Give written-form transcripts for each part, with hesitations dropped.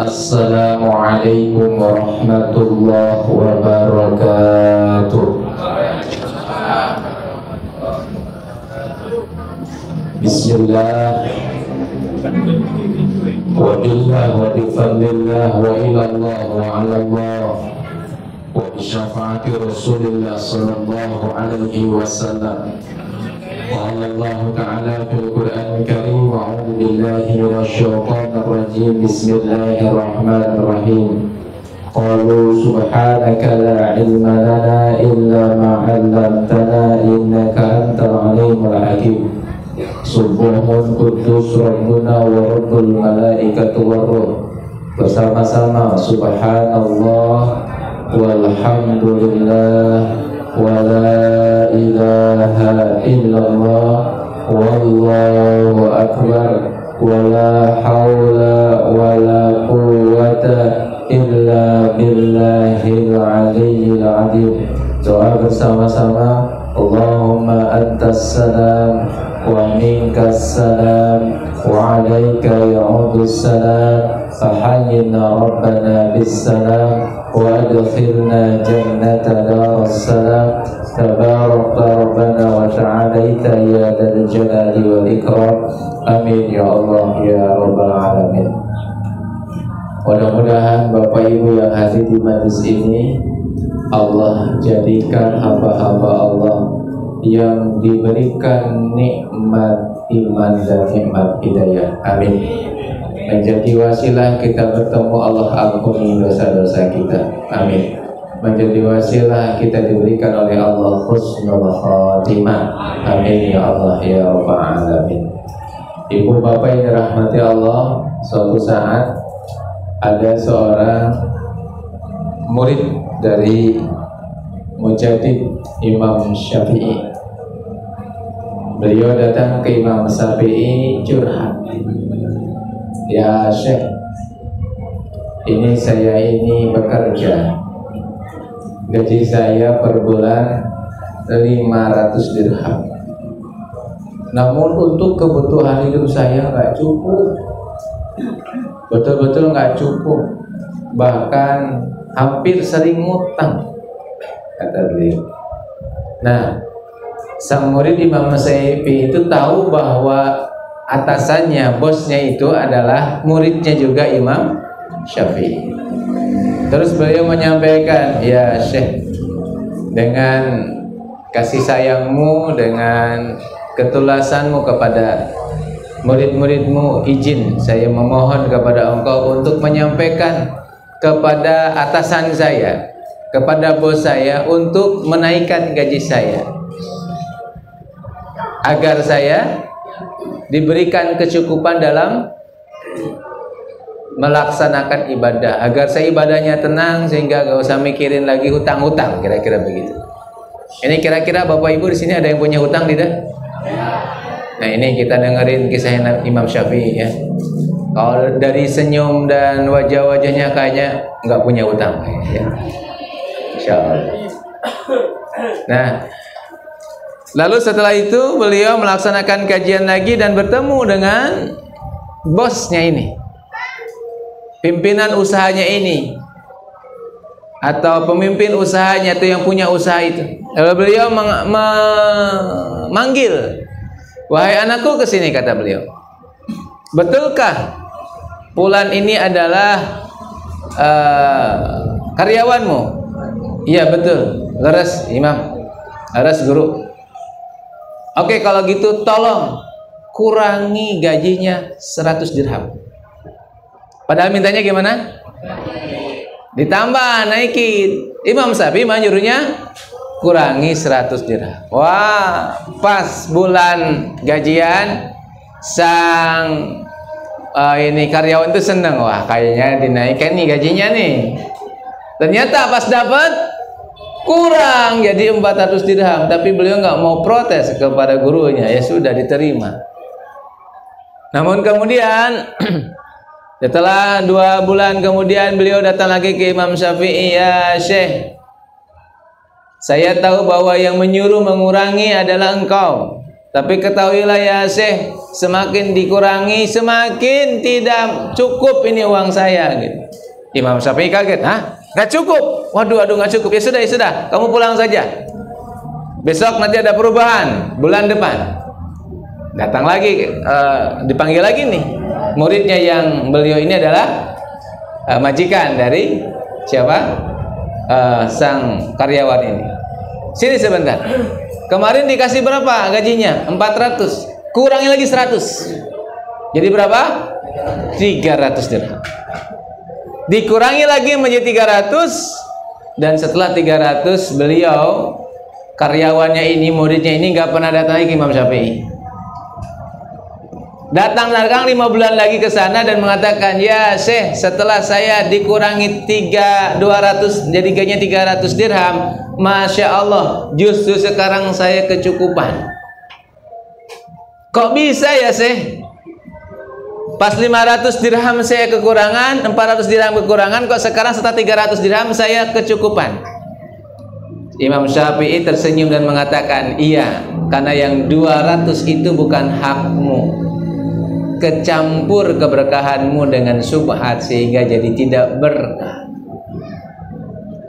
Assalamualaikum warahmatullahi wabarakatuh. Bismillah wa billah wa bifadlillah wa ilallah wa ala Allah wa bisyafaati Rasulillah sallallahu alaihi wasallam. Qala Allah ta'ala fil Qur'anil Karim, a'udzu billahi minasyaitonir rajim. Bismillahirrahmanirrahim. Qalu subhanaka la ilma lana illa ma 'allamtana innaka antal alimul hakim. Subhanun quddus rabbuna wa rabbul malaikatu warruh. Bersama-sama subhanallah walhamdulillah wa la ilaha illallah wallahu akbar wa la hawla wa la quwwata illa billahil aliyyil azim. Doa bersama-sama. Allahumma antas salam wa minkas salam wa alaika ya'udus salam fahayyina rabbana bis salam wa adkhilna jannata daras salam tabarakta rabbana wa ta'alaita ya dzal jalali wal ikram. Amin ya Allah ya rabbal alamin. Mudah-mudahan Bapak Ibu yang hadir di majlis ini Allah jadikan hamba-hamba Allah yang diberikan nikmat iman dan nikmat hidayah. Amin. Menjadi wasilah kita bertemu Allah, ampuni dosa-dosa kita. Amin. Menjadi wasilah kita diberikan oleh Allah husnul khatimah. Amin ya Allah ya rabbal alamin. Ibu bapak yang dirahmati Allah, suatu saat ada seorang murid dari Mujaddid Imam Syafi'i. Beliau datang ke Imam Syafi'i curhat. Ya Syekh, ini saya ini bekerja, gaji saya per bulan 500 dirham. Namun untuk kebutuhan hidup saya nggak cukup, betul-betul nggak cukup. Bahkan hampir sering ngutang, kata beliau. Nah, sang murid Imam Syafi'i itu tahu bahwa atasannya, bosnya itu adalah muridnya juga Imam Syafi'i. Terus beliau menyampaikan, ya Syekh, dengan kasih sayangmu, dengan ketulasanmu kepada murid-muridmu, izin saya memohon kepada engkau untuk menyampaikan kepada atasan saya, kepada bos saya, untuk menaikkan gaji saya, agar saya diberikan kecukupan dalam melaksanakan ibadah, agar saya ibadahnya tenang sehingga gak usah mikirin lagi hutang-hutang, kira-kira begitu. Ini kira-kira Bapak Ibu di sini ada yang punya hutang tidak? Nah, ini kita dengerin kisah Imam Syafi'i ya. Kalau dari senyum dan wajah-wajahnya kayaknya nggak punya hutang ya. Insyaallah. Nah, lalu setelah itu beliau melaksanakan kajian lagi dan bertemu dengan bosnya ini, pimpinan usahanya ini, atau pemimpin usahanya itu yang punya usaha itu. Lalu beliau memanggil, wahai anakku, ke sini, kata beliau. Betulkah fulan ini adalah karyawanmu? Iya betul. Leres Imam, leres guru. Oke, kalau gitu tolong kurangi gajinya 100 dirham. Padahal mintanya gimana? Ditambah, naikin. Imam Syafi'i menyuruhnya kurangi 100 dirham. Wah, pas bulan gajian, sang ini karyawan itu seneng. Wah, kayaknya dinaikkan nih gajinya nih. Ternyata pas dapat kurang jadi 400 dirham, tapi beliau nggak mau protes kepada gurunya, ya sudah diterima. Namun kemudian setelah 2 bulan kemudian beliau datang lagi ke Imam Syafi'i, ya Syekh, saya tahu bahwa yang menyuruh mengurangi adalah engkau. Tapi ketahuilah ya Syekh, semakin dikurangi semakin tidak cukup ini uang saya gitu. Imam Syafi'i kaget, "Hah? Nggak cukup?" "Waduh, nggak cukup." Ya sudah, kamu pulang saja. Besok nanti ada perubahan, bulan depan. Datang lagi, dipanggil lagi nih. Muridnya yang beliau ini adalah majikan dari siapa? Sang karyawan ini. Sini sebentar. Kemarin dikasih berapa gajinya? 400. Kurangi lagi 100. Jadi berapa? 300 dirham. Dikurangi lagi menjadi 300, dan setelah 300 beliau, karyawannya ini, muridnya ini nggak pernah datang lagi ke Imam Syafi'i. Datang 5 bulan lagi ke sana dan mengatakan, "Ya Syekh, setelah saya dikurangi 200 jadi gajinya 300 dirham, Masya Allah, justru sekarang saya kecukupan." "Kok bisa ya Syekh? Pas 500 dirham saya kekurangan, 400 dirham kekurangan, kok sekarang setelah 300 dirham saya kecukupan?" Imam Syafi'i tersenyum dan mengatakan, "Iya, karena yang 200 itu bukan hakmu. Kecampur keberkahanmu dengan subhat sehingga jadi tidak berkah.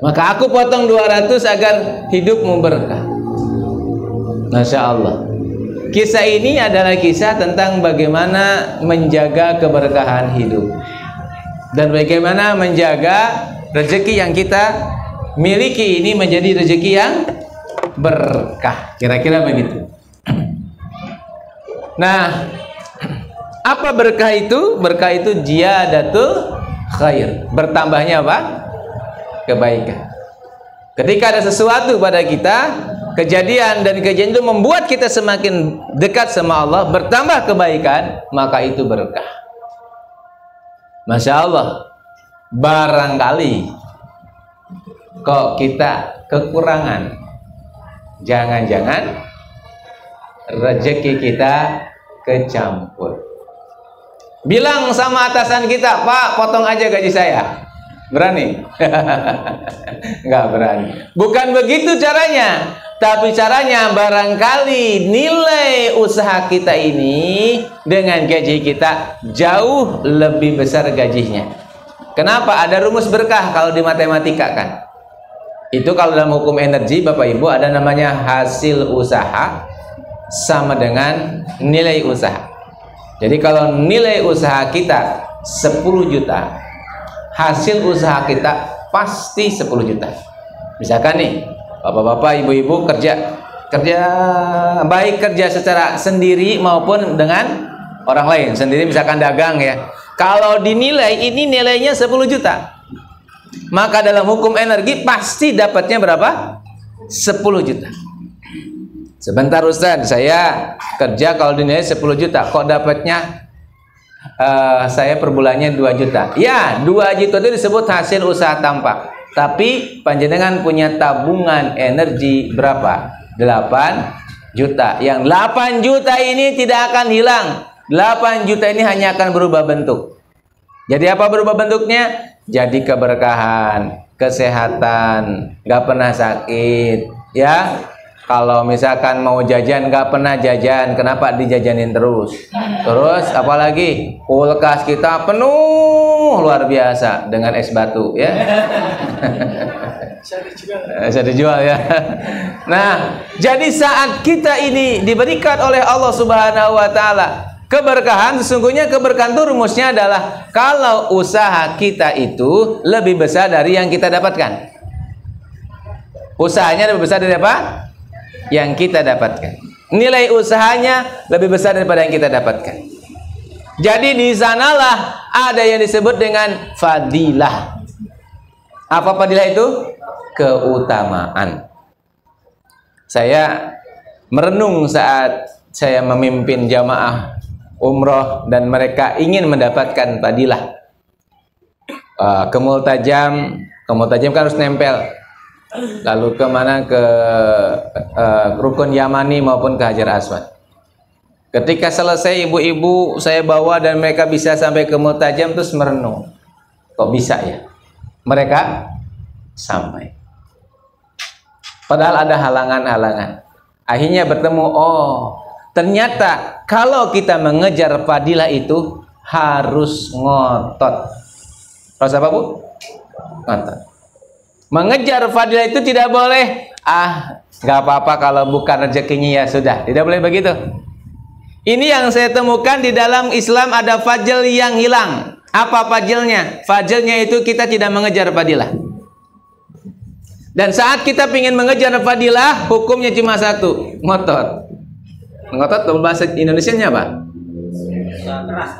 Maka aku potong 200 agar hidupmu berkah." Masya Allah. Kisah ini adalah kisah tentang bagaimana menjaga keberkahan hidup dan bagaimana menjaga rezeki yang kita miliki ini menjadi rezeki yang berkah. Kira-kira begitu. Nah, apa berkah itu? Berkah itu ziyadatul khair. Bertambahnya apa? Kebaikan. Ketika ada sesuatu pada kita, kejadian itu membuat kita semakin dekat sama Allah, bertambah kebaikan, maka itu berkah. Masya Allah. Barangkali kok kita kekurangan, jangan-jangan rezeki kita kecampur. Bilang sama atasan kita, "Pak, potong aja gaji saya." Berani? Nggak berani. Bukan begitu caranya. Tapi caranya barangkali nilai usaha kita ini dengan gaji kita jauh lebih besar gajinya. Kenapa? Ada rumus berkah kalau di matematika kan. Itu kalau dalam hukum energi, Bapak Ibu, ada namanya hasil usaha sama dengan nilai usaha. Jadi kalau nilai usaha kita 10 juta, hasil usaha kita pasti 10 juta. Misalkan nih, bapak-bapak, ibu-ibu kerja baik kerja secara sendiri maupun dengan orang lain. Sendiri misalkan dagang ya. Kalau dinilai ini nilainya 10 juta. Maka dalam hukum energi pasti dapatnya berapa? 10 juta. Sebentar Ustaz, saya kerja kalau dinilai 10 juta, kok dapatnya saya per bulannya 2 juta. Ya, 2 juta itu disebut hasil usaha tampak. Tapi panjenengan punya tabungan energi berapa? 8 juta. Yang 8 juta ini tidak akan hilang. 8 juta ini hanya akan berubah bentuk. Jadi apa berubah bentuknya? Jadi keberkahan, kesehatan, gak pernah sakit, ya. Kalau misalkan mau jajan nggak pernah jajan, kenapa dijajanin terus? Terus apalagi kulkas kita penuh luar biasa dengan es batu ya. Bisa dijual ya. Nah, jadi saat kita ini diberikan oleh Allah Subhanahu wa taala keberkahan, sesungguhnya keberkahan itu rumusnya adalah kalau usaha kita itu lebih besar dari yang kita dapatkan. Usahanya lebih besar dari apa? Yang kita dapatkan. Nilai usahanya lebih besar daripada yang kita dapatkan. Jadi di sanalah ada yang disebut dengan fadilah. Apa fadilah itu? Keutamaan. Saya merenung saat saya memimpin jamaah umroh dan mereka ingin mendapatkan fadilah. Kemultajam kan harus nempel. Lalu kemana? Ke Rukun Yamani maupun ke Hajar Aswad. Ketika selesai ibu-ibu saya bawa dan mereka bisa sampai ke Multajam, terus merenung, kok bisa ya mereka sampai, padahal ada halangan-halangan. Akhirnya bertemu, oh ternyata kalau kita mengejar fadilah itu harus ngotot. Harus apa, Bu? Ngotot. Mengejar fadilah itu tidak boleh, nggak apa-apa kalau bukan rezekinya ya sudah. Tidak boleh begitu. Ini yang saya temukan di dalam Islam ada fadil yang hilang. Apa fadilnya? Fadilnya itu kita tidak mengejar fadilah. Dan saat kita ingin mengejar fadilah, hukumnya cuma satu, ngotot. Ngotot bahasa Indonesianya apa?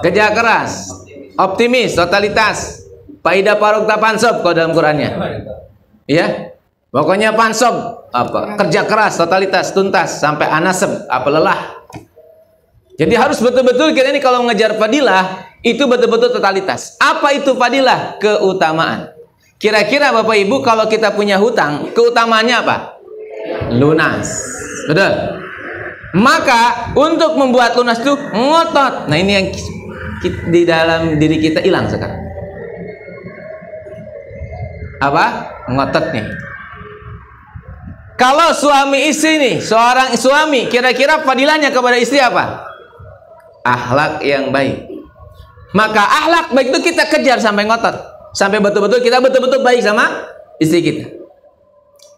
Kerja keras, optimis, totalitas. Faidah parok tak pansob kalau dalam Qurannya. Ya, pokoknya pansob apa? Kerja keras, totalitas, tuntas sampai anaseb, apa lelah. Jadi harus betul-betul kita ini kalau mengejar fadilah itu betul-betul totalitas. Apa itu fadilah? Keutamaan. Kira-kira Bapak Ibu kalau kita punya hutang, keutamaannya apa? Lunas. Betul. Maka untuk membuat lunas itu ngotot. Nah ini yang di dalam diri kita hilang sekarang. Apa? Ngotot nih. Kalau suami istri nih, seorang suami, kira-kira fadilahnya kepada istri apa? Akhlak yang baik. Maka akhlak baik itu kita kejar sampai ngotot, sampai betul-betul kita betul-betul baik sama istri kita.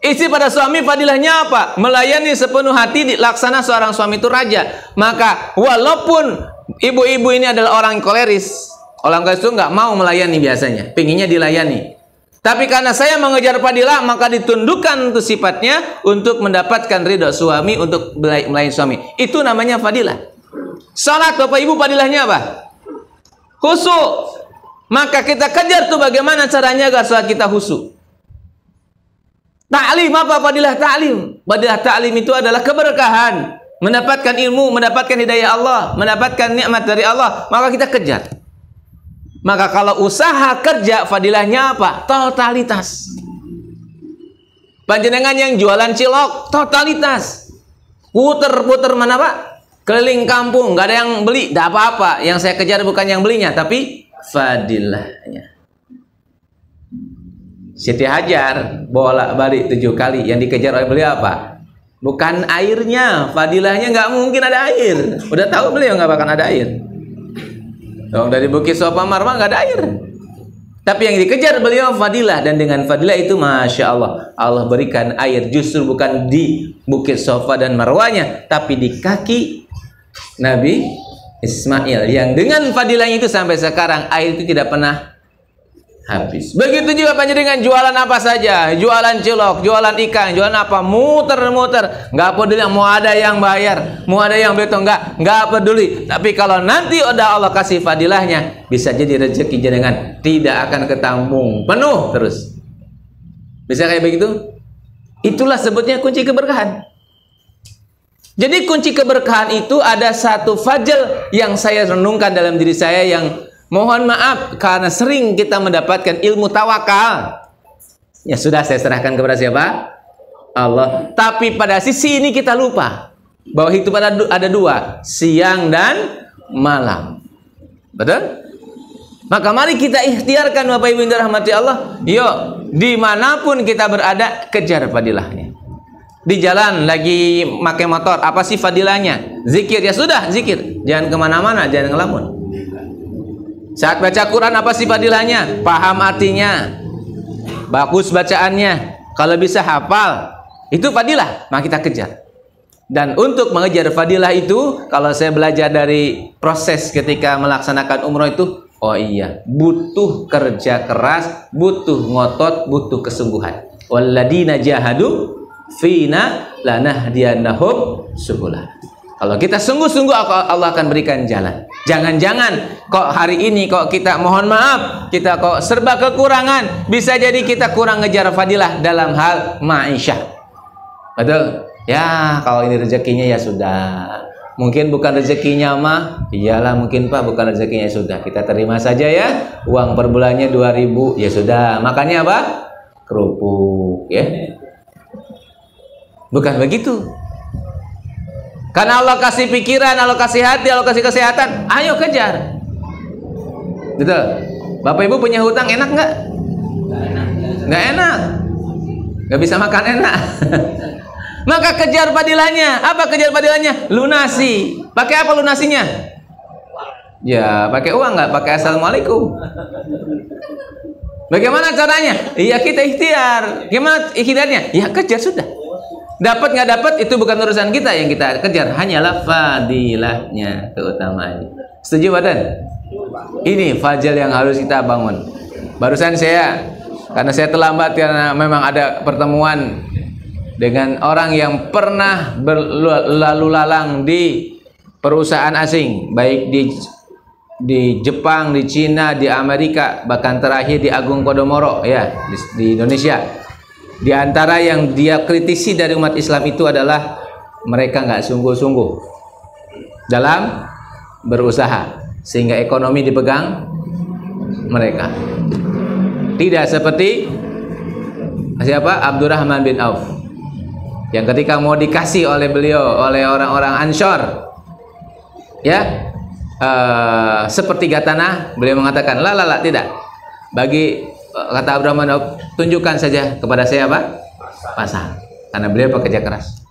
Istri pada suami fadilahnya apa? Melayani sepenuh hati, dilaksana seorang suami itu raja. Maka walaupun ibu-ibu ini adalah orang koleris, orang koleris itu nggak mau melayani biasanya, pinginnya dilayani. Tapi karena saya mengejar fadilah, maka ditundukkan untuk sifatnya untuk mendapatkan ridho suami, untuk melayani suami. Itu namanya fadilah. Salat Bapak Ibu fadilahnya apa? Khusyuk. Maka kita kejar tuh bagaimana caranya agar salat kita khusyuk. Ta'lim apa fadilah ta'lim? Fadilah ta'lim itu adalah keberkahan, mendapatkan ilmu, mendapatkan hidayah Allah, mendapatkan nikmat dari Allah, maka kita kejar. Maka kalau usaha kerja fadilahnya apa? Totalitas. Panjenengan yang jualan cilok, totalitas. Puter-puter mana Pak? Keliling kampung, nggak ada yang beli, tidak apa-apa. Yang saya kejar bukan yang belinya, tapi fadilahnya. Siti Hajar bolak-balik 7 kali, yang dikejar oleh beliau apa? Bukan airnya, fadilahnya nggak mungkin ada air. Udah tahu beliau nggak bakal ada air. Dong dari Bukit Sofa Marwah nggak ada air. Tapi yang dikejar beliau fadilah, dan dengan fadilah itu masya Allah, Allah berikan air justru bukan di Bukit Sofa dan Marwahnya, tapi di kaki Nabi Ismail, yang dengan fadilahnya itu sampai sekarang air itu tidak pernah habis. Begitu juga panjenengan jualan apa saja, jualan cilok, jualan ikan, jualan apa, muter-muter, nggak peduli mau ada yang bayar, mau ada yang beli atau nggak peduli. Tapi kalau nanti udah Allah kasih fadilahnya, bisa jadi rezeki jenengan tidak akan ketambung penuh terus. Bisa kayak begitu? Itulah sebutnya kunci keberkahan. Jadi kunci keberkahan itu ada satu fajr yang saya renungkan dalam diri saya, yang mohon maaf karena sering kita mendapatkan ilmu tawakal. Ya sudah, saya serahkan kepada siapa? Allah. Tapi pada sisi ini kita lupa bahwa hidup ada dua, siang dan malam. Betul? Maka mari kita ikhtiarkan Bapak Ibu yang dirahmati Allah. Yuk, dimanapun kita berada, kejar fadilahnya. Di jalan lagi pakai motor, apa sih fadilahnya? Zikir, ya sudah zikir, jangan kemana-mana, jangan ngelamun. Saat baca Quran, apa sih fadilahnya? Paham artinya, bagus bacaannya, kalau bisa hafal, itu fadilah, maka kita kejar. Dan untuk mengejar fadilah itu, kalau saya belajar dari proses ketika melaksanakan umroh itu, oh iya, butuh kerja keras, butuh ngotot, butuh kesungguhan. Walladina jahadu fina lanahdiyannahum subula. Kalau kita sungguh-sungguh, Allah akan berikan jalan. Jangan-jangan kok hari ini kok kita mohon maaf, kita kok serba kekurangan. Bisa jadi kita kurang ngejar fadilah dalam hal ma'isyah. Betul? Ya, kalau ini rezekinya ya sudah. Mungkin bukan rezekinya mah, iyalah mungkin Pak bukan rezekinya, ya sudah. Kita terima saja ya. Uang per bulannya 2.000, ya sudah. Makannya apa? Kerupuk, ya. Bukan begitu. Karena Allah kasih pikiran, Allah kasih hati, Allah kasih kesehatan, ayo kejar. Betul. Bapak Ibu punya hutang enak nggak? Nggak enak. Nggak bisa makan enak. Maka kejar fadilahnya. Apa kejar fadilahnya? Lunasi. Pakai apa lunasinya? Ya, pakai uang nggak? Pakai assalamualaikum. Bagaimana caranya? Iya, kita ikhtiar. Gimana ikhtiarnya? Ya kejar sudah. Dapat nggak dapat itu bukan urusan kita, yang kita kejar hanyalah fadilahnya, keutamaannya. Setuju, Badan? Ini fajil yang harus kita bangun. Barusan karena saya terlambat karena memang ada pertemuan dengan orang yang pernah berlalu lalang di perusahaan asing, baik di Jepang, di Cina, di Amerika, bahkan terakhir di Agung Podomoro ya, di Indonesia. Di antara yang dia kritisi dari umat Islam itu adalah mereka nggak sungguh-sungguh dalam berusaha sehingga ekonomi dipegang mereka. Tidak seperti siapa? Abdurrahman bin Auf yang ketika mau dikasih oleh beliau oleh orang-orang Ansor ya sepertiga tanah, beliau mengatakan la tidak. Bagi kata Abdurrahman bin Auf, tunjukkan saja kepada saya apa? Pasar. Karena beliau pekerja keras.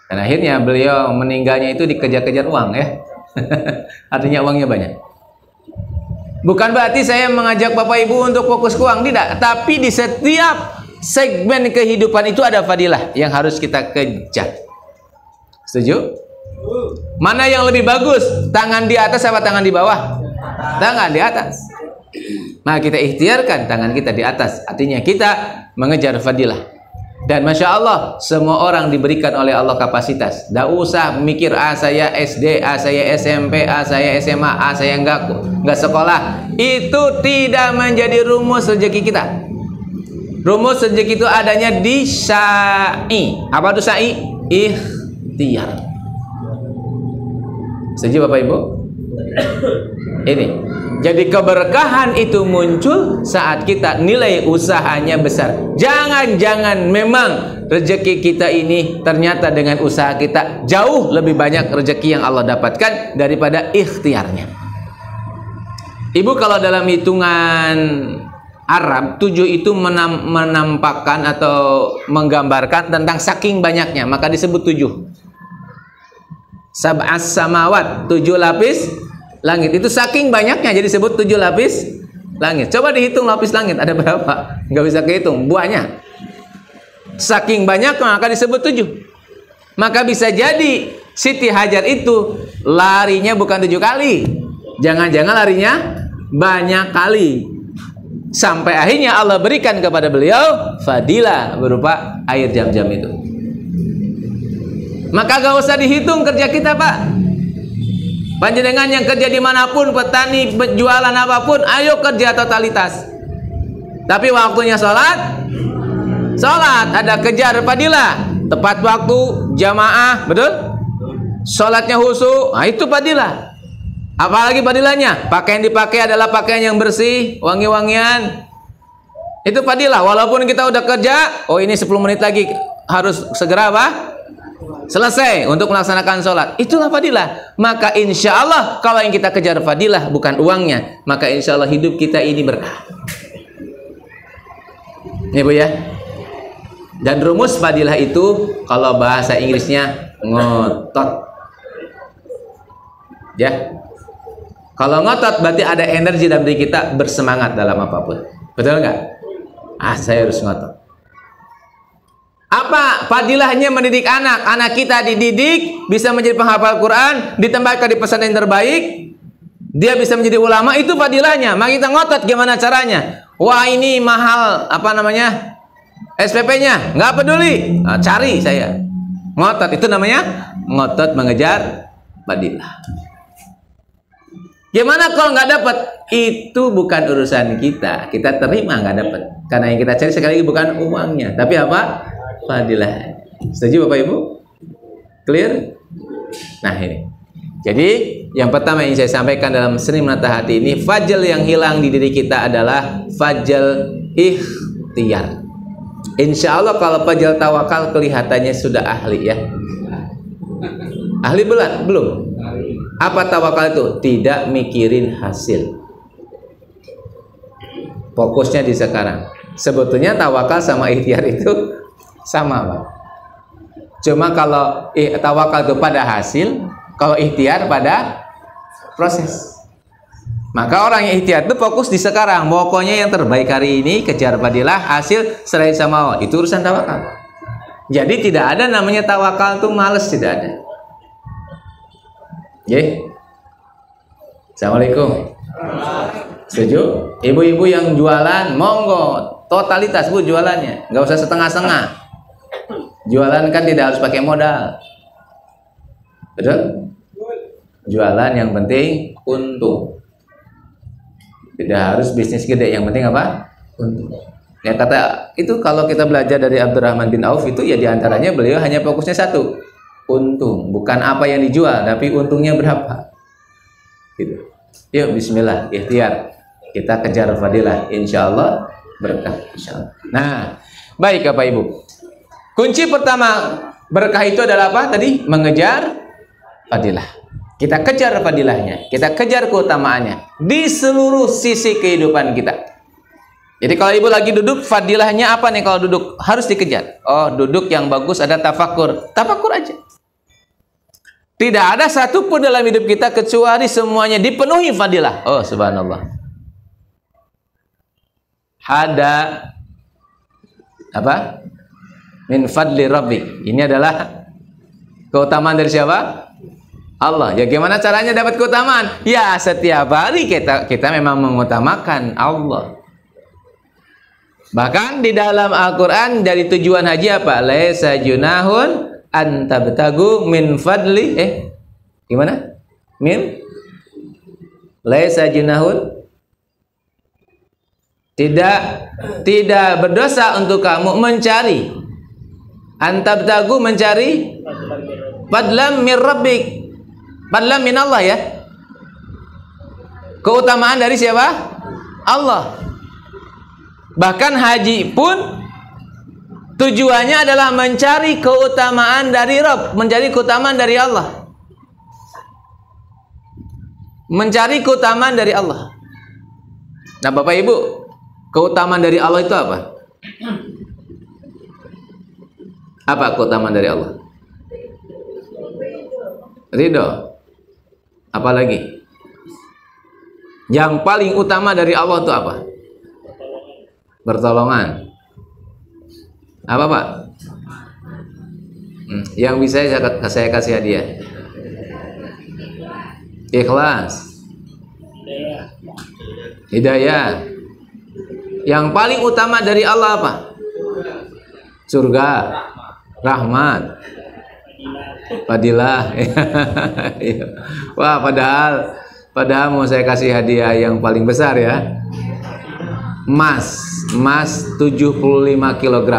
Dan akhirnya beliau meninggalnya itu dikejar-kejar uang ya. Artinya uangnya banyak. Bukan berarti saya mengajak Bapak Ibu untuk fokus ke uang, tidak. Tapi di setiap segmen kehidupan itu ada fadilah yang harus kita kejar. Setuju? Mana yang lebih bagus? Tangan di atas apa tangan di bawah? Tangan di atas. Nah, kita ikhtiarkan tangan kita di atas. Artinya kita mengejar fadilah. Dan Masya Allah, semua orang diberikan oleh Allah kapasitas. Tidak usah mikir, saya SD, saya SMP, saya SMA, saya enggak sekolah. Itu tidak menjadi rumus rezeki kita. Rumus rezeki itu adanya di sa'i. Apa itu sa'i? Ikhtiar. Setuju Bapak Ibu? Ini. Jadi keberkahan itu muncul saat kita nilai usahanya besar. Jangan-jangan memang rezeki kita ini ternyata dengan usaha kita jauh lebih banyak rezeki yang Allah dapatkan daripada ikhtiarnya. Ibu, kalau dalam hitungan Arab, 7 itu menampakkan atau menggambarkan tentang saking banyaknya, maka disebut 7. Sab'as samawat, 7 lapis langit. Itu saking banyaknya jadi disebut 7 lapis langit. Coba dihitung lapis langit ada berapa? Nggak bisa kehitung, buahnya. Saking banyak maka disebut 7. Maka bisa jadi Siti Hajar itu larinya bukan 7 kali. Jangan-jangan larinya banyak kali. Sampai akhirnya Allah berikan kepada beliau fadilah berupa air jam-jam itu. Maka gak usah dihitung kerja kita, Pak. Panjenengan yang kerja dimanapun, petani, jualan apapun, ayo kerja totalitas. Tapi waktunya sholat, ada kejar fadilah. Tepat waktu, jamaah, betul? Sholatnya khusyuk, nah itu fadilah. Apalagi fadilahnya? Pakaian dipakai adalah pakaian yang bersih, wangi-wangian. Itu fadilah. Walaupun kita udah kerja, oh ini 10 menit lagi harus segera apa? Selesai untuk melaksanakan sholat. Itulah fadilah. Maka insya Allah kalau yang kita kejar fadilah bukan uangnya, maka insya Allah hidup kita ini berkah. Ini Bu ya. Dan rumus fadilah itu kalau bahasa Inggrisnya ngotot. Ya. Kalau ngotot berarti ada energi dalam diri kita, bersemangat dalam apapun. Betul nggak? Saya harus ngotot. Apa fadilahnya mendidik anak? Anak kita dididik bisa menjadi penghafal Quran, ditempatkan di pesantren terbaik, dia bisa menjadi ulama, itu fadilahnya. Maka kita ngotot gimana caranya? Wah, ini mahal, apa namanya? SPP-nya, nggak peduli. Nah, cari saya. Ngotot, itu namanya ngotot mengejar fadilah. Gimana kalau nggak dapat? Itu bukan urusan kita. Kita terima nggak dapat. Karena yang kita cari sekali lagi bukan uangnya, tapi apa? Fadilah. Setuju Bapak Ibu? Clear? Nah ini. Jadi yang pertama yang saya sampaikan dalam seni menata hati ini, fajl yang hilang di diri kita adalah fajl ikhtiar. Insya Allah kalau fajl tawakal kelihatannya sudah ahli ya. Ahli belum? Apa tawakal itu? Tidak mikirin hasil. Fokusnya di sekarang. Sebetulnya tawakal sama ikhtiar itu sama, Pak. Cuma kalau tawakal itu pada hasil, kalau ikhtiar pada proses. Maka orang yang ikhtiar itu fokus di sekarang. Pokoknya yang terbaik hari ini, kejar fadilah, hasil serahin sama Allah. Itu urusan tawakal. Jadi tidak ada namanya tawakal itu males, tidak ada. Assalamualaikum. Setuju? Ibu-ibu yang jualan, monggo, totalitas bu jualannya, nggak usah setengah-setengah. Jualan kan tidak harus pakai modal, betul? Jualan yang penting untung. Tidak harus bisnis gede, yang penting apa? Untung. Ya kata itu kalau kita belajar dari Abdurrahman bin Auf itu ya diantaranya beliau hanya fokusnya satu, untung. Bukan apa yang dijual, tapi untungnya berapa. Gitu. Yuk Bismillah, ikhtiar. Kita kejar fadilah, insya Allah berkah. Insya Allah. Nah, baik Bapak Ibu. Kunci pertama berkah itu adalah apa? Tadi mengejar fadilah. Kita kejar fadilahnya, kita kejar keutamaannya di seluruh sisi kehidupan kita. Jadi kalau ibu lagi duduk, fadilahnya apa nih kalau duduk? Harus dikejar. Oh, duduk yang bagus ada tafakur. Tafakur aja. Tidak ada satupun dalam hidup kita kecuali semuanya dipenuhi fadilah. Oh, subhanallah. Ada apa? Min fadli rabbik. Ini adalah keutamaan dari siapa? Allah. Ya gimana caranya dapat keutamaan? Ya setiap hari kita memang mengutamakan Allah. Bahkan di dalam Al-Quran dari tujuan haji apa? Laisa junahun an tabtagu min fadli. Gimana? Min? Laisa junahun. Tidak berdosa untuk kamu mencari. An tabtagu mencari fadlam min rabbik. Fadlam min Allah ya. Keutamaan dari siapa? Allah. Bahkan haji pun tujuannya adalah mencari keutamaan dari Rabb, mencari keutamaan dari Allah. Mencari keutamaan dari Allah. Nah, Bapak Ibu, keutamaan dari Allah itu apa? Apa keutamaan dari Allah? Ridho. Apalagi? Yang paling utama dari Allah itu apa? Pertolongan. Apa Pak? Yang bisa saya kasih hadiah. Ikhlas. Hidayah. Yang paling utama dari Allah apa? Surga, rahmat, fadilah. Wah, padahal mau saya kasih hadiah yang paling besar ya. Emas 75 kg.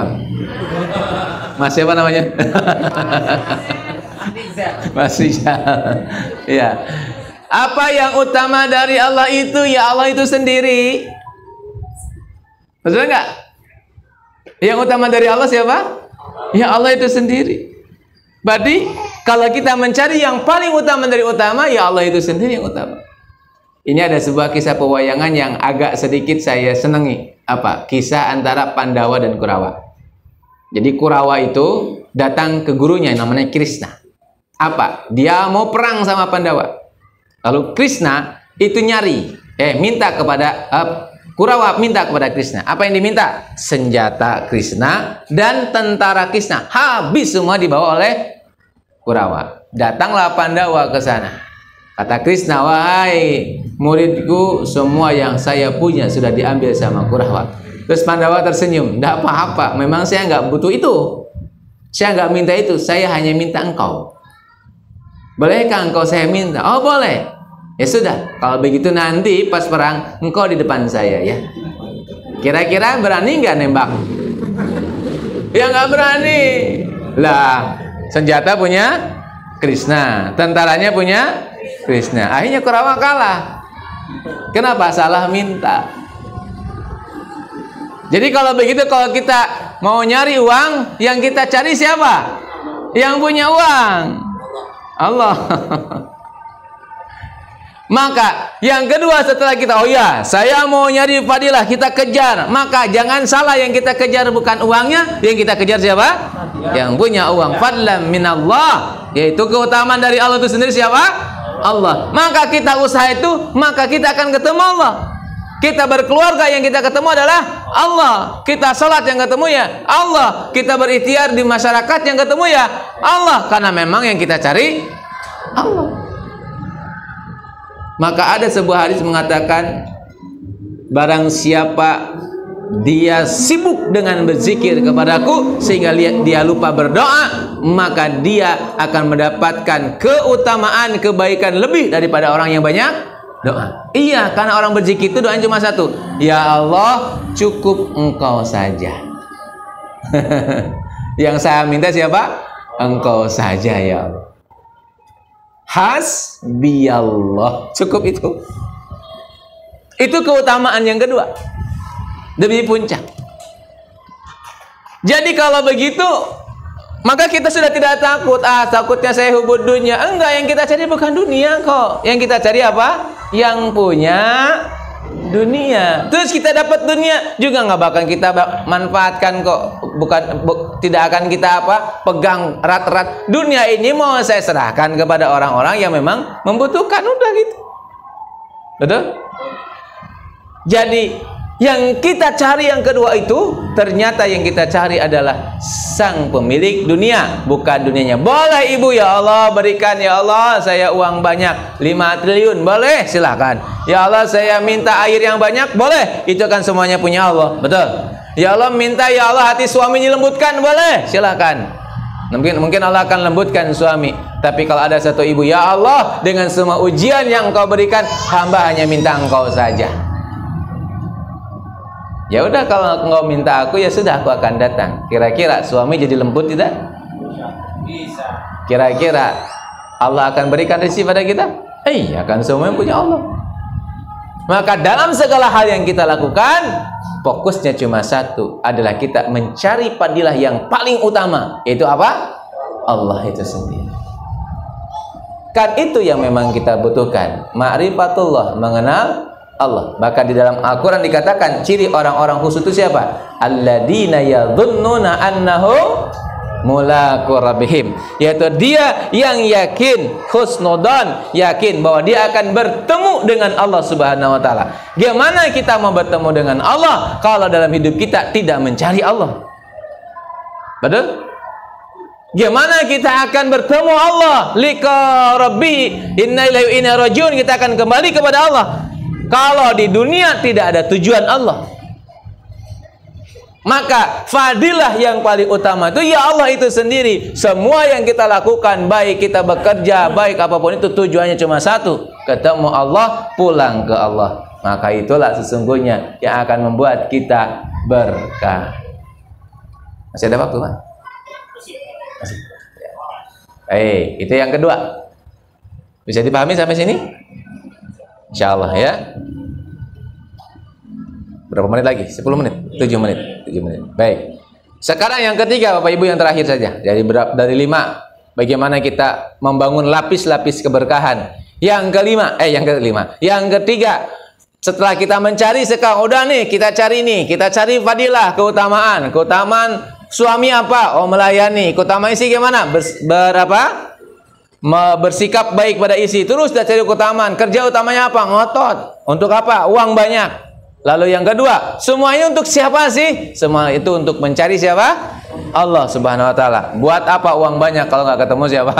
Mas siapa namanya? Mas Rizal. Ya. Apa yang utama dari Allah itu? Ya Allah itu sendiri. Betul nggak? Yang utama dari Allah siapa? Ya Allah itu sendiri. Berarti kalau kita mencari yang paling utama dari utama, ya Allah itu sendiri yang utama. Ini ada sebuah kisah pewayangan yang agak sedikit saya senangi. Apa? Kisah antara Pandawa dan Kurawa. Jadi Kurawa itu datang ke gurunya namanya Krishna. Apa? Dia mau perang sama Pandawa. Lalu Krishna itu minta kepada Kurawa minta kepada Krishna. Apa yang diminta? Senjata Krishna dan tentara Krishna. Habis semua dibawa oleh Kurawa. Datanglah Pandawa ke sana. Kata Krishna, wahai muridku, semua yang saya punya sudah diambil sama Kurawa. Terus Pandawa tersenyum, tidak apa-apa, memang saya nggak butuh itu. Saya nggak minta itu, saya hanya minta engkau. Bolehkah engkau saya minta? Oh boleh. Ya sudah, kalau begitu nanti pas perang, engkau di depan saya ya. Kira-kira berani nggak nembak? Ya nggak berani. Lah, senjata punya Krishna, tentaranya punya Krishna. Akhirnya Kurawa kalah. Kenapa? Salah minta. Jadi kalau begitu, kalau kita mau nyari uang, yang kita cari siapa? Yang punya uang. Allah. Maka yang kedua setelah kita, oh ya, saya mau nyari fadilah, kita kejar. Maka jangan salah, yang kita kejar bukan uangnya, yang kita kejar siapa? Yang punya uang. Fadlan minallah, yaitu keutamaan dari Allah itu sendiri siapa? Allah. Maka kita usaha itu, maka kita akan ketemu Allah. Kita berkeluarga, yang kita ketemu adalah Allah. Kita salat, yang ketemu ya Allah. Kita berikhtiar di masyarakat, yang ketemu ya Allah. Karena memang yang kita cari Allah. Maka ada sebuah hadis mengatakan, barang siapa dia sibuk dengan berzikir kepadaku sehingga dia lupa berdoa, maka dia akan mendapatkan keutamaan, kebaikan lebih daripada orang yang banyak doa. Iya, karena orang berzikir itu doanya cuma satu, ya Allah, cukup engkau saja. Yang saya minta siapa? Engkau saja ya Allah. Hasbiyallah, cukup itu. Itu keutamaan yang kedua, lebih puncak. Jadi kalau begitu, maka kita sudah tidak takut. Takutnya saya hubud dunia. Enggak, yang kita cari bukan dunia kok. Yang kita cari apa? Yang punya dunia. Terus kita dapat dunia juga nggak bakal kita manfaatkan kok. Tidak akan kita pegang erat-erat. Dunia ini mau saya serahkan kepada orang-orang yang memang membutuhkan, udah gitu. Betul? Jadi yang kita cari yang kedua itu, ternyata yang kita cari adalah sang pemilik dunia, bukan dunianya. Boleh ibu, ya Allah berikan, ya Allah saya uang banyak 5 triliun, boleh, silahkan. Ya Allah saya minta air yang banyak, boleh, itu kan semuanya punya Allah, betul. Ya Allah minta, ya Allah hati suami dilembutkan, boleh, silahkan. Mungkin Allah akan lembutkan suami. Tapi kalau ada satu ibu, ya Allah dengan semua ujian yang engkau berikan, hamba hanya minta engkau saja. Ya udah, kalau engkau minta aku, ya sudah, aku akan datang. Kira-kira suami jadi lembut tidak? Bisa. Kira-kira Allah akan berikan rezeki pada kita? Iya, kan semua yang punya Allah. Maka dalam segala hal yang kita lakukan, fokusnya cuma satu, adalah kita mencari fadilah yang paling utama. Itu apa? Allah itu sendiri. Kan itu yang memang kita butuhkan. Ma'rifatullah, mengenal Allah. Maka di dalam Al-Quran dikatakan ciri orang-orang khusus itu siapa? Alladzina yadhunnuna annahum mulaqu rabbihim, yaitu dia yang yakin, husnudzan, yakin bahwa dia akan bertemu dengan Allah Subhanahu wa taala. Gimana kita mau bertemu dengan Allah kalau dalam hidup kita tidak mencari Allah? Betul? Gimana kita akan bertemu Allah? Liqa rabbi inna ilaihi rajiun, kita akan kembali kepada Allah kalau di dunia tidak ada tujuan Allah. Maka fadilah yang paling utama itu ya Allah itu sendiri. Semua yang kita lakukan, baik kita bekerja, baik apapun itu, tujuannya cuma satu, ketemu Allah, pulang ke Allah. Maka itulah sesungguhnya yang akan membuat kita berkah. Masih ada waktu, Pak? Masih. Baik, itu yang kedua. Bisa dipahami sampai sini? Insya Allah ya. Berapa menit lagi? 10 menit? 7 menit? 7 menit. Baik. Sekarang yang ketiga, Bapak Ibu, yang terakhir saja. Jadi dari 5, bagaimana kita membangun lapis-lapis keberkahan. Yang kelima, yang ketiga, setelah kita mencari sekarang, udah nih, kita cari fadilah, keutamaan suami apa? Oh, melayani. Keutamaan istri gimana? Bersikap baik pada istri. Terus kita cari keutamaan. Kerja utamanya apa? Ngotot. Untuk apa? Uang banyak. Lalu yang kedua, semuanya untuk siapa sih? Semua itu untuk mencari siapa? Allah Subhanahu wa taala. Buat apa uang banyak kalau nggak ketemu siapa?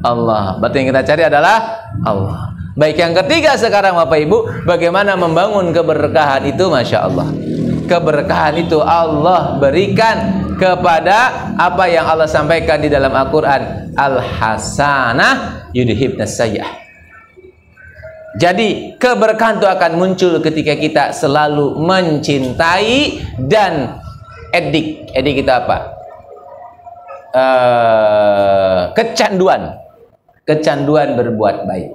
Allah. Berarti yang kita cari adalah Allah. Baik, yang ketiga sekarang Bapak Ibu, bagaimana membangun keberkahan itu? Masya Allah. Keberkahan itu Allah berikan kepada apa yang Allah sampaikan di dalam Al-Quran. Al-hasanah yudhibnas sayyi'ah. Jadi keberkahan itu akan muncul ketika kita selalu mencintai dan edik kita apa? Kecanduan berbuat baik.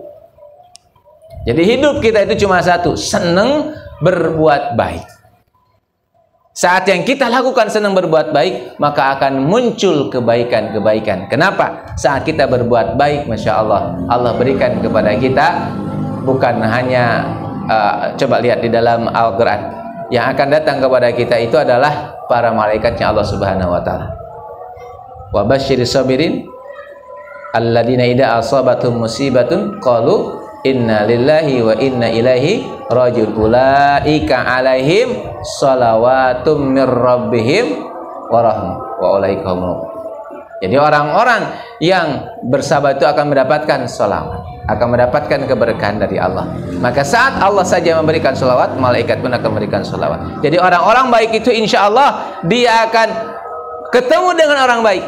Jadi hidup kita itu cuma satu, senang berbuat baik. Saat yang kita lakukan senang berbuat baik, maka akan muncul kebaikan-kebaikan. Kenapa? Saat kita berbuat baik, Masya Allah, Allah berikan kepada kita bukan hanya coba lihat di dalam Al-Quran, yang akan datang kepada kita itu adalah para malaikatnya Allah Subhanahu wa taala. Wa basyiris sabirin alladzina idza asabatum musibatun qalu inna lillahi wa inna ilaihi rajiun ulaika alaihim shalawatum mir rabbihim wa rahmah wa ulaika humul. Jadi orang-orang yang bersabar itu akan mendapatkan sholawat, akan mendapatkan keberkahan dari Allah. Maka saat Allah saja memberikan sholawat, malaikat pun akan memberikan sholawat. Jadi orang-orang baik itu insya Allah dia akan ketemu dengan orang baik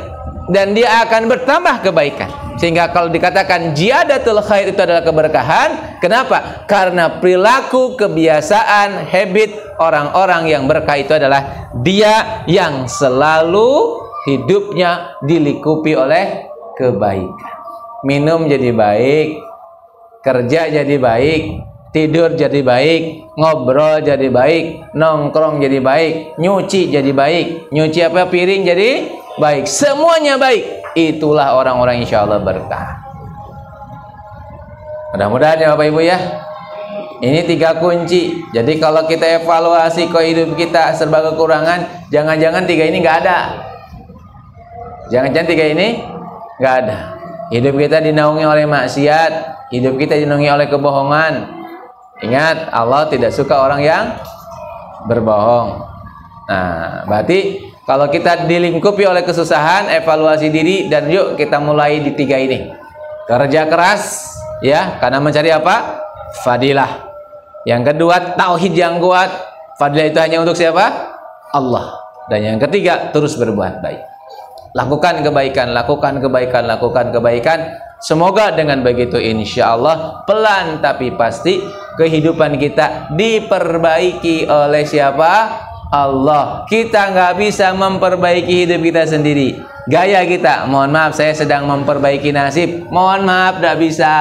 dan dia akan bertambah kebaikan. Sehingga kalau dikatakan ziyadatul khair itu adalah keberkahan, kenapa? Karena perilaku, kebiasaan, habit orang-orang yang berkah itu adalah dia yang selalu hidupnya dilingkupi oleh kebaikan. Minum jadi baik, kerja jadi baik, tidur jadi baik, ngobrol jadi baik, nongkrong jadi baik, nyuci jadi baik, nyuci apa piring jadi baik, semuanya baik. Itulah orang-orang insya Allah berkah. Mudah-mudahan ya Bapak Ibu ya. Ini 3 kunci. Jadi kalau kita evaluasi kok hidup kita serba kekurangan, jangan-jangan 3 ini nggak ada. Jangan-jangan 3 ini nggak ada. Hidup kita dinaungi oleh maksiat, hidup kita dinaungi oleh kebohongan. Ingat, Allah tidak suka orang yang berbohong. Nah, berarti kalau kita dilingkupi oleh kesusahan, evaluasi diri dan yuk kita mulai di 3 ini. Kerja keras ya, karena mencari apa? Fadilah. Yang kedua, tauhid yang kuat. Fadilah itu hanya untuk siapa? Allah. Dan yang ketiga, terus berbuat baik. Lakukan kebaikan, lakukan kebaikan, lakukan kebaikan. Semoga dengan begitu insya Allah pelan tapi pasti kehidupan kita diperbaiki oleh siapa? Allah. Kita nggak bisa memperbaiki hidup kita sendiri. Gaya kita, mohon maaf saya sedang memperbaiki nasib. Mohon maaf, nggak bisa.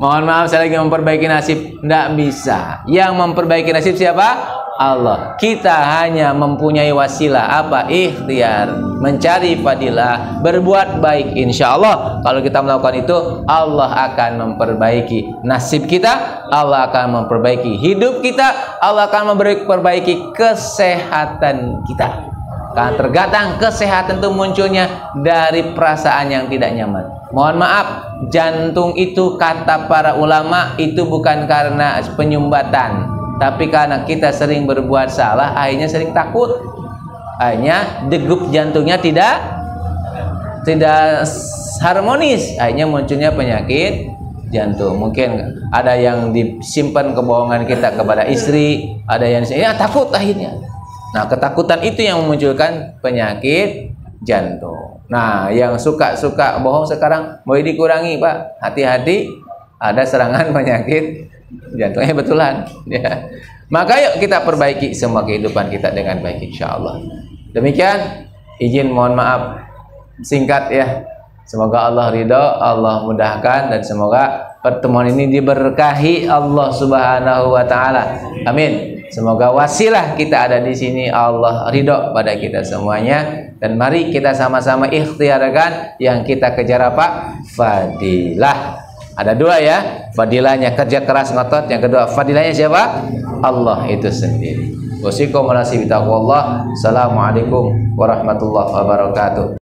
Mohon maaf saya lagi memperbaiki nasib. Nggak bisa. Yang memperbaiki nasib siapa? Allah. Kita hanya mempunyai wasilah apa? Ikhtiar, mencari fadilah, berbuat baik. Insya Allah kalau kita melakukan itu, Allah akan memperbaiki nasib kita, Allah akan memperbaiki hidup kita, Allah akan memperbaiki kesehatan kita. Karena terkadang kesehatan itu munculnya dari perasaan yang tidak nyaman. Mohon maaf, jantung itu kata para ulama itu bukan karena penyumbatan, tapi karena kita sering berbuat salah, akhirnya sering takut. Akhirnya degup jantungnya tidak harmonis. Akhirnya munculnya penyakit jantung. Mungkin ada yang disimpan kebohongan kita kepada istri, ada yang ya takut akhirnya. Nah, ketakutan itu yang memunculkan penyakit jantung. Nah, yang suka bohong sekarang boleh dikurangi, Pak. Hati-hati, ada serangan penyakit jantungnya betulan ya. Maka yuk kita perbaiki semua kehidupan kita dengan baik insya Allah. Demikian, izin mohon maaf singkat ya. Semoga Allah ridho, Allah mudahkan, dan semoga pertemuan ini diberkahi Allah Subhanahu wa taala. Amin. Semoga wasilah kita ada di sini, Allah ridho pada kita semuanya, dan mari kita sama-sama ikhtiarkan yang kita kejar apa? Fadilah. Ada 2 ya, fadilahnya kerja keras ngotot, yang kedua fadilahnya siapa? Allah itu sendiri. Wassalamualaikum warahmatullahi wabarakatuh.